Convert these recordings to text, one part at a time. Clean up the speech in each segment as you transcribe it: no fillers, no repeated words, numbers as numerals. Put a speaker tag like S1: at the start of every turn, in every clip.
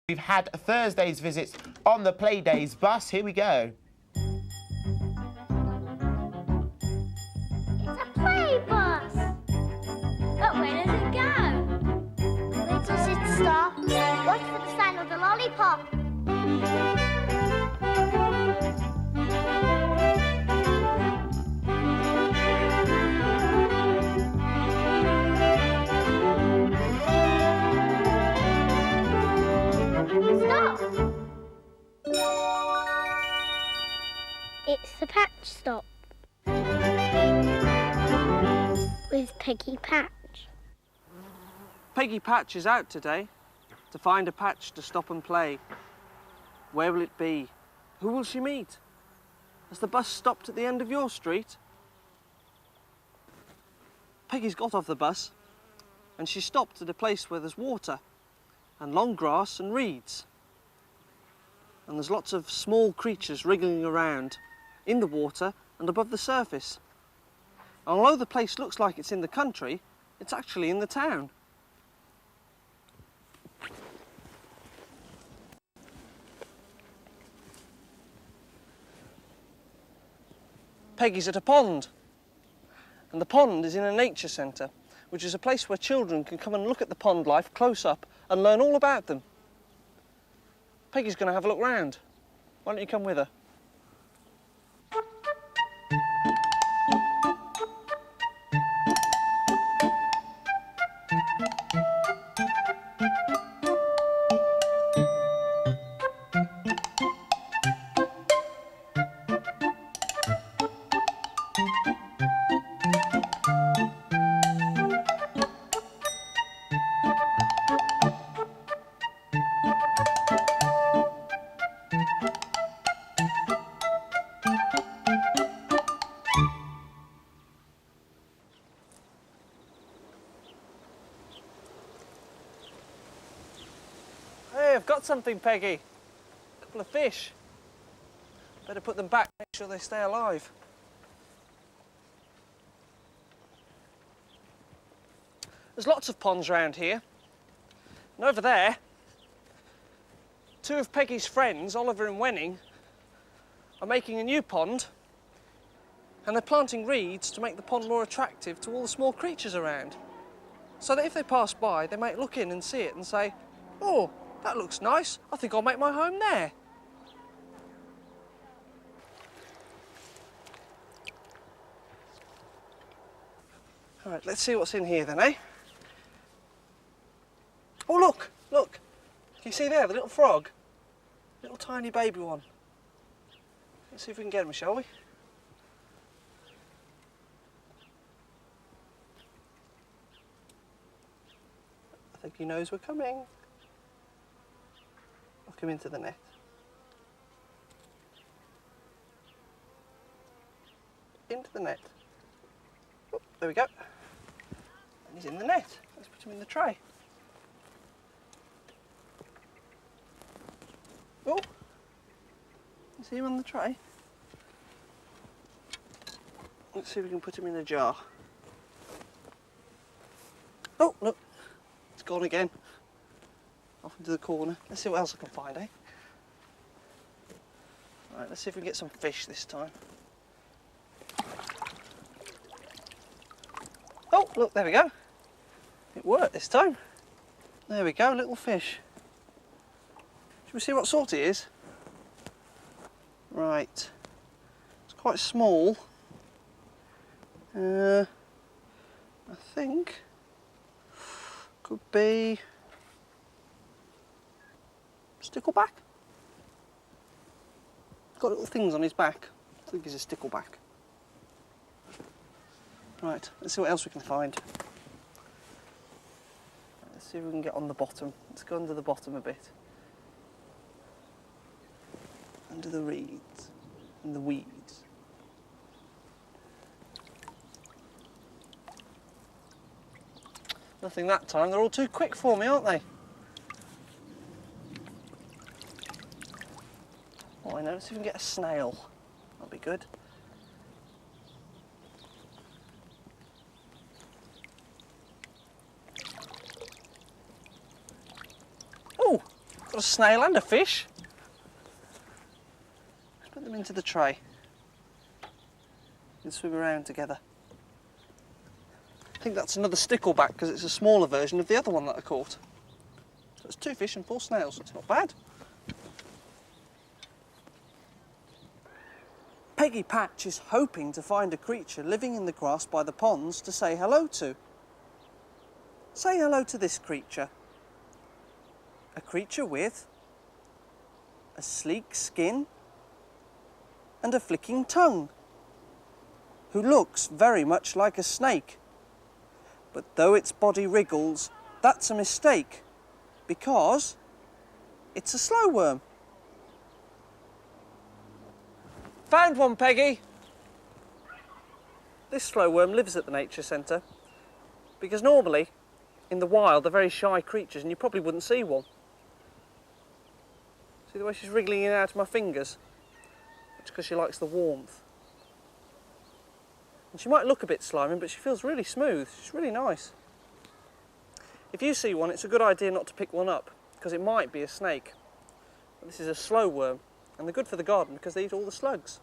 S1: We've had Thursday's visits on the Playdays bus. Here we go.
S2: It's a play bus. But where does it go? Where does it stop? Watch for the sign of the lollipop. Stop! It's the patch stop. With Peggy Patch.
S3: Peggy Patch is out today to find a patch to stop and play. Where will it be? Who will she meet? Has the bus stopped at the end of your street? Peggy's got off the bus and she stopped at a place where there's water and long grass and reeds. And there's lots of small creatures wriggling around in the water and above the surface. And although the place looks like it's in the country, it's actually in the town. Peggy's at a pond, and the pond is in a nature centre, which is a place where children can come and look at the pond life close up and learn all about them. Peggy's going to have a look round. Why don't you come with her? Hey, I've got something, Peggy. A couple of fish. Better put them back, make sure they stay alive. There's lots of ponds around here. And over there, two of Peggy's friends, Oliver and Wenning, are making a new pond, and they're planting reeds to make the pond more attractive to all the small creatures around. So that if they pass by, they might look in and see it and say, "Oh, that looks nice. I think I'll make my home there." All right, let's see what's in here then, eh? Oh, look, look. Can you see there, the little frog? Little tiny baby one. Let's see if we can get him, shall we? I think he knows we're coming. Lock him into the net. Into the net. Oh, there we go. And he's in the net. Let's put him in the tray. Oh, you see him on the tray? Let's see if we can put him in a jar. Oh, look, it's gone again. Off into the corner. Let's see what else I can find, eh? All right, let's see if we can get some fish this time. Oh, look, there we go. It worked this time. There we go, little fish. Should we see what sort it is? Right. It's quite small. I think could be stickleback. Got little things on his back. I think he's a stickleback. Right, let's see what else we can find. Let's see if we can get on the bottom. Let's go under the bottom a bit. Under the reeds and the weeds. Nothing that time. They're all too quick for me, aren't they? Oh, I know. Let's see if we can get a snail. That'll be good. Oh, got Got a snail and a fish. Let's put them into the tray and swim around together. I think that's another stickleback because it's a smaller version of the other one that I caught. So it's 2 fish and 4 snails. It's not bad. Peggy Patch is hoping to find a creature living in the grass by the ponds to say hello to. Say hello to this creature. A creature with a sleek skin and a flicking tongue, who looks very much like a snake. But though its body wriggles, that's a mistake, because it's a slow worm. Found one, Peggy. This slow worm lives at the nature centre, because normally, in the wild, they're very shy creatures and you probably wouldn't see one. See the way she's wriggling in and out of my fingers? It's because she likes the warmth. And she might look a bit slimy, but she feels really smooth. She's really nice. If you see one, it's a good idea not to pick one up, because it might be a snake. But this is a slow worm, and they're good for the garden because they eat all the slugs.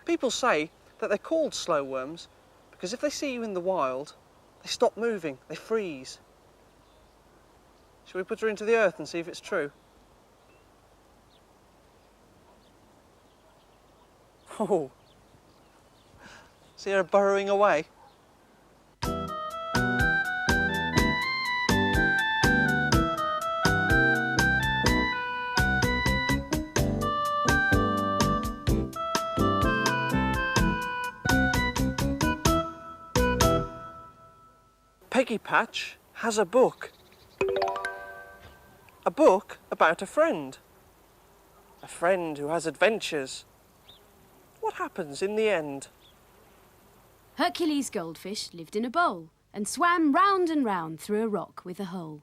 S3: People say that they're called slow worms because if they see you in the wild, they stop moving, they freeze. Shall we put her into the earth and see if it's true? Oh, see her burrowing away? Peggy Patch has a book. A book about a friend. A friend who has adventures. What happens in the end?
S4: Hercules goldfish lived in a bowl and swam round and round through a rock with a hole.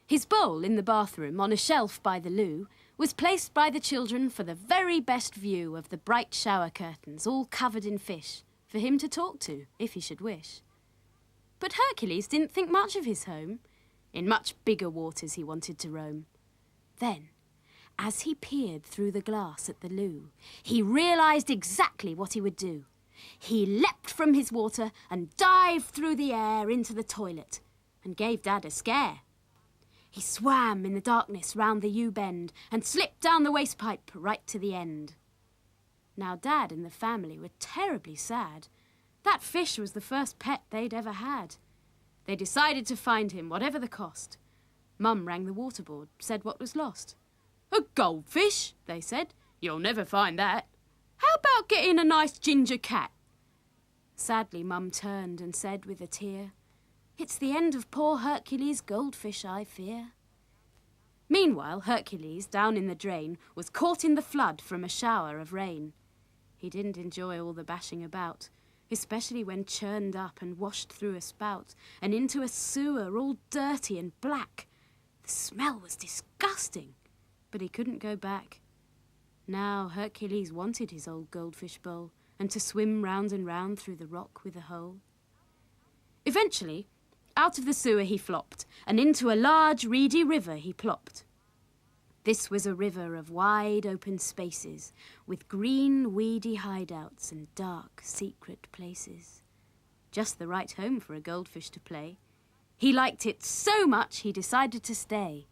S4: His bowl in the bathroom on a shelf by the loo was placed by the children for the very best view of the bright shower curtains all covered in fish for him to talk to if he should wish. But Hercules didn't think much of his home. In much bigger waters he wanted to roam. Then, as he peered through the glass at the loo, he realised exactly what he would do. He leapt from his water and dived through the air into the toilet and gave Dad a scare. He swam in the darkness round the U-bend and slipped down the waste pipe right to the end. Now Dad and the family were terribly sad. That fish was the first pet they'd ever had. They decided to find him, whatever the cost. Mum rang the water board, said what was lost. "A goldfish," they said. "You'll never find that. How about getting a nice ginger cat?" Sadly, Mum turned and said with a tear, "It's the end of poor Hercules' goldfish, I fear." Meanwhile, Hercules, down in the drain, was caught in the flood from a shower of rain. He didn't enjoy all the bashing about, especially when churned up and washed through a spout and into a sewer all dirty and black. The smell was disgusting, but he couldn't go back. Now Hercules wanted his old goldfish bowl and to swim round and round through the rock with a hole. Eventually, out of the sewer he flopped, and into a large reedy river he plopped. This was a river of wide open spaces, with green weedy hideouts and dark secret places. Just the right home for a goldfish to play. He liked it so much he decided to stay.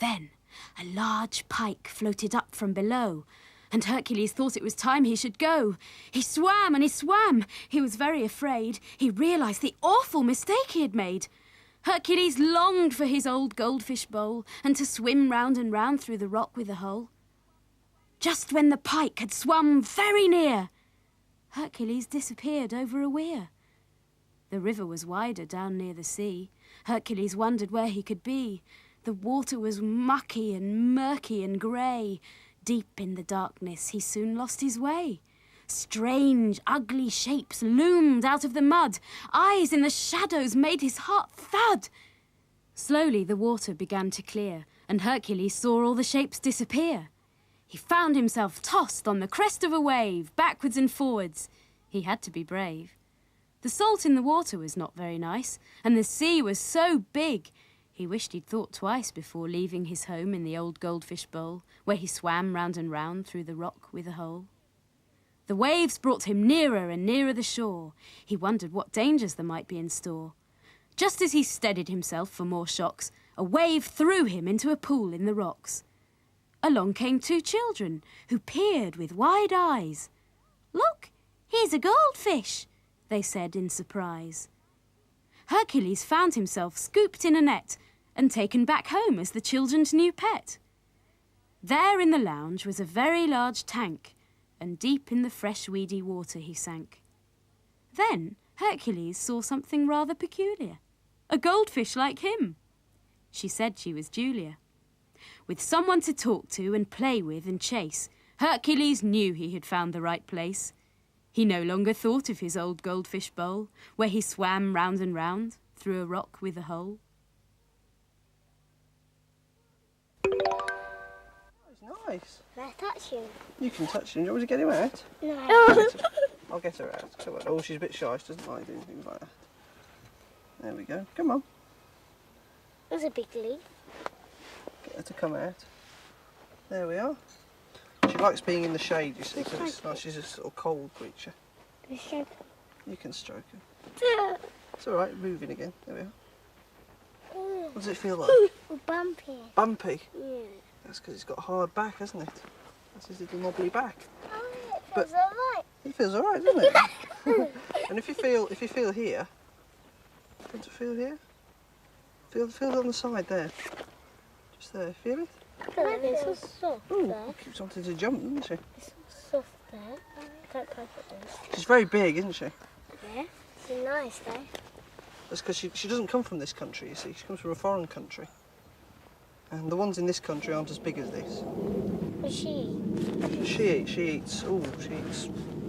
S4: Then a large pike floated up from below, and Hercules thought it was time he should go. He swam and he swam. He was very afraid. He realised the awful mistake he had made. Hercules longed for his old goldfish bowl and to swim round and round through the rock with a hole. Just when the pike had swum very near, Hercules disappeared over a weir. The river was wider down near the sea. Hercules wondered where he could be. The water was mucky and murky and grey. Deep in the darkness he soon lost his way. Strange, ugly shapes loomed out of the mud. Eyes in the shadows made his heart thud. Slowly the water began to clear, and Hercules saw all the shapes disappear. He found himself tossed on the crest of a wave, backwards and forwards. He had to be brave. The salt in the water was not very nice, and the sea was so big. He wished he'd thought twice before leaving his home in the old goldfish bowl, where he swam round and round through the rock with a hole. The waves brought him nearer and nearer the shore. He wondered what dangers there might be in store. Just as he steadied himself for more shocks, a wave threw him into a pool in the rocks. Along came two children, who peered with wide eyes. "Look, here's a goldfish," they said in surprise. Hercules found himself scooped in a net and taken back home as the children's new pet. There in the lounge was a very large tank, and deep in the fresh weedy water he sank. Then Hercules saw something rather peculiar, a goldfish like him. She said she was Julia. With someone to talk to and play with and chase, Hercules knew he had found the right place. He no longer thought of his old goldfish bowl, where he swam round and round through a rock with a hole.
S3: It's nice.
S2: Can I touch him?
S3: You can touch him. Do you want me to get him out?
S2: No.
S3: I'll get her out. Come on. Oh, she's a bit shy. She doesn't like doing things like that. There we go. Come on.
S2: There's a big leaf.
S3: Get her to come out. There we are. She likes being in the shade, you see, because it's nice. She's a sort of cold creature. You can stroke her. It's all right. Moving again. There we are. What does it feel like?
S2: Bumpy.
S3: Bumpy.
S2: Yeah.
S3: That's because it's got a hard back, hasn't it? That's his little knobbly back.
S2: Oh, it feels alright.
S3: It feels all right, doesn't it? And if you feel here, want to feel here? Feel it on the side there. Just there. Feel it?
S2: It's so soft
S3: Ooh,
S2: there.
S3: keeps wanting to jump, doesn't she?
S2: It's so soft there. Don't poke at them.
S3: She's very big, isn't she?
S2: Yeah. It's nice though.
S3: That's because she doesn't come from this country, you see. She comes from a foreign country. And the ones in this country aren't as big as this.
S2: What does she eat?
S3: She eats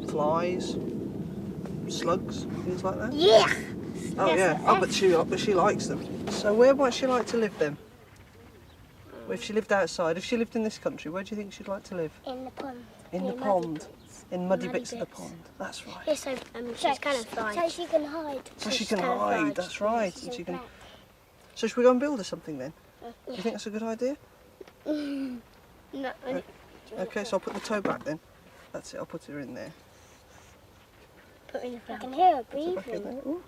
S3: flies, slugs, things like that.
S2: Yeah.
S3: Oh yeah. Oh, but she likes them. So where might she like to live then? Well, if she lived outside, if she lived in this country, where do you think she'd like to live?
S2: In the pond.
S3: In the pond. In muddy bits of the pond. That's right.
S2: Yeah, so she's kind of fried. So she can hide.
S3: So she can hide. That's right. And she can. So should we go and build her something then? Do you think that's a good idea?
S2: No.
S3: Okay, so I'll put the toe back then. That's it. I'll put her in there.
S2: Put in the I can hear her
S3: Put it back in
S2: breathing.
S3: there. Ooh.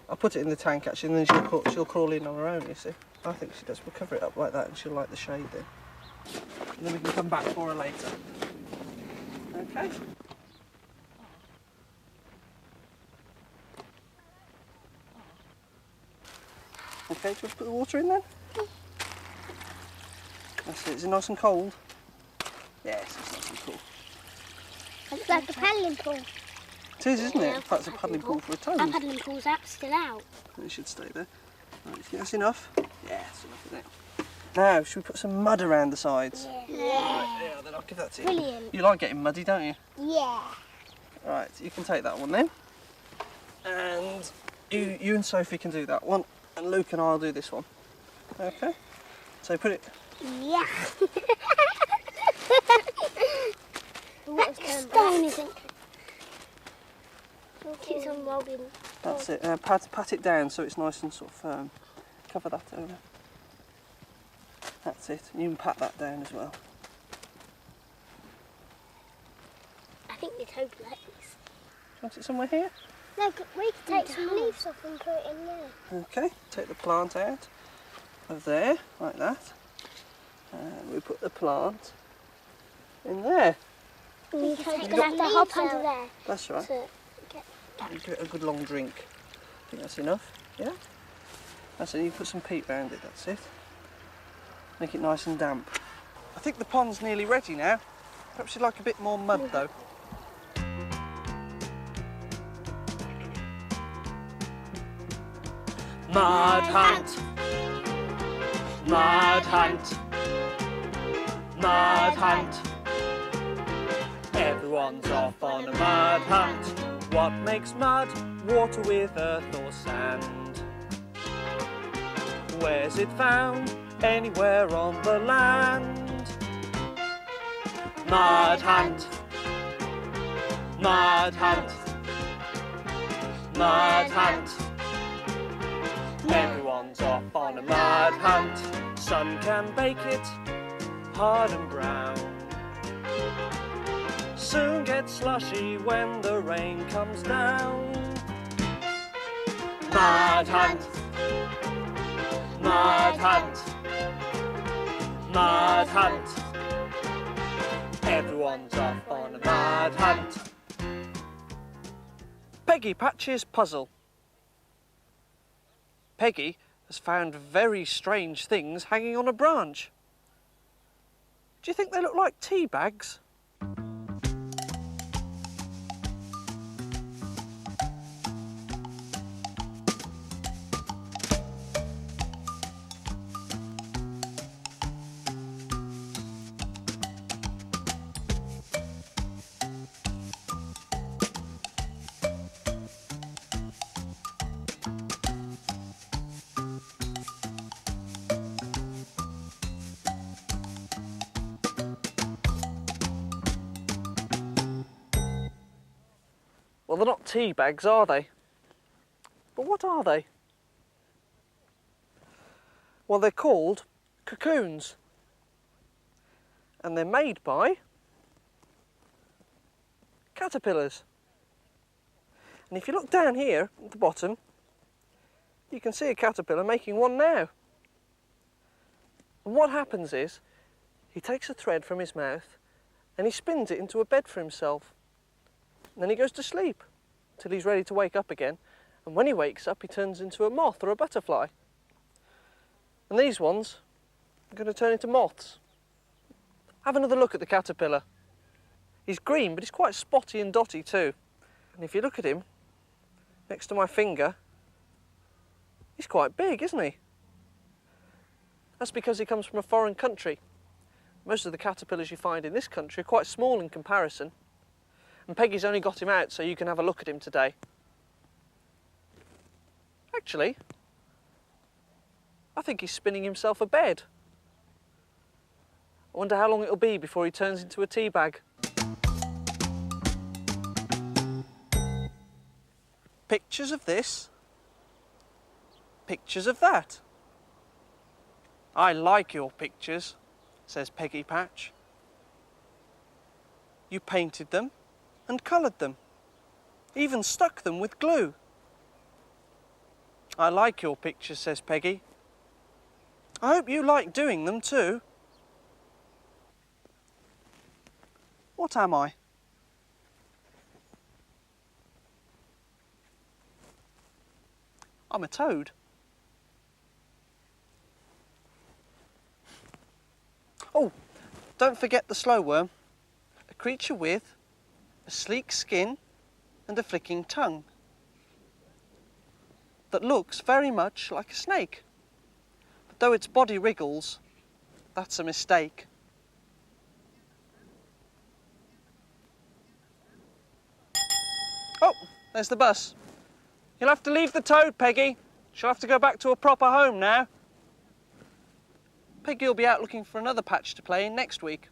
S3: I'll put it in the tank actually, and then she'll crawl in on her own. You see, I think she does. We'll cover it up like that, and she'll like the shade then. And then we can come back for her later. Okay. Okay, do you want to put the water in then? That's it. Is it nice and cold? Yes, it's nice and cool.
S2: It's like a paddling pool.
S3: It is, isn't it? In fact, it's a paddling pool for a toes.
S2: Our paddling pool's still out.
S3: It should stay there. Right, you think that's enough? Yeah, that's enough for now. Now, should we put some mud around the sides?
S2: Yeah.
S3: Right, yeah, then I'll give that to you.
S2: Brilliant.
S3: You like getting muddy, don't you?
S2: Yeah.
S3: Right, you can take that one then. And you and Sophie can do that one. And Luke and I'll do this one. Okay? So put it...
S2: Yeah. What's stone, isn't it? Keep on rolling.
S3: That's it. Pat it down so it's nice and sort of firm. Cover that over. That's it. You can pat that down as well.
S2: I think the toe likes.
S3: Do you want it somewhere here?
S2: No, we can take some leaves off and put it in there.
S3: Okay. Take the plant out of there, like that. And we put the plant in there.
S2: We're going to have to hop under there.
S3: That's right. And give it a good long drink. I think that's enough. Yeah? That's it. You put some peat round it, that's it. Make it nice and damp. I think the pond's nearly ready now. Perhaps you'd like a bit more mud though. Mud hunt! Mud hunt! Mud hunt! Everyone's off on a mud hunt. What makes mud? Water with earth or sand. Where's it found? Anywhere on the land. Mud hunt. Mud hunt. Mud hunt. Everyone's Everyone's off on a mud hunt. Sun can bake it hard and brown. Soon gets slushy when the rain comes down. Mud hunt, mud hunt, mud hunt. Everyone's off on a mud hunt. Peggy Patch's puzzle. Peggy has found very strange things hanging on a branch. Do you think they look like tea bags? Well, they're not tea bags, are they? But what are they? Well, they're called cocoons. And they're made by caterpillars. And if you look down here at the bottom, you can see a caterpillar making one now. And what happens is, he takes a thread from his mouth and he spins it into a bed for himself. And then he goes to sleep till he's ready to wake up again. And when he wakes up, he turns into a moth or a butterfly. And these ones are going to turn into moths. Have another look at the caterpillar. He's green, but he's quite spotty and dotty too. And if you look at him, next to my finger, he's quite big, isn't he? That's because he comes from a foreign country. Most of the caterpillars you find in this country are quite small in comparison. And Peggy's only got him out so you can have a look at him today. Actually, I think he's spinning himself a bed. I wonder how long it'll be before he turns into a tea bag. Pictures of this, pictures of that. I like your pictures, says Peggy Patch. You painted them and coloured them, even stuck them with glue. I like your pictures, says Peggy. I hope you like doing them too. What am I? I'm a toad. Oh, don't forget the slow worm, a creature with a sleek skin and a flicking tongue that looks very much like a snake. But though its body wriggles, that's a mistake. Oh, there's the bus. You'll have to leave the toad, Peggy. She'll have to go back to a proper home now. Peggy will be out looking for another patch to play in next week.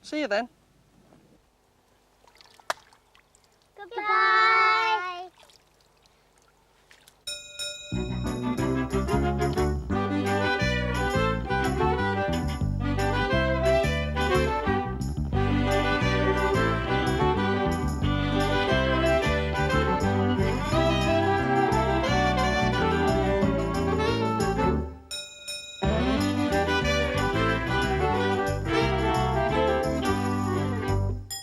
S3: See you then.
S2: Goodbye.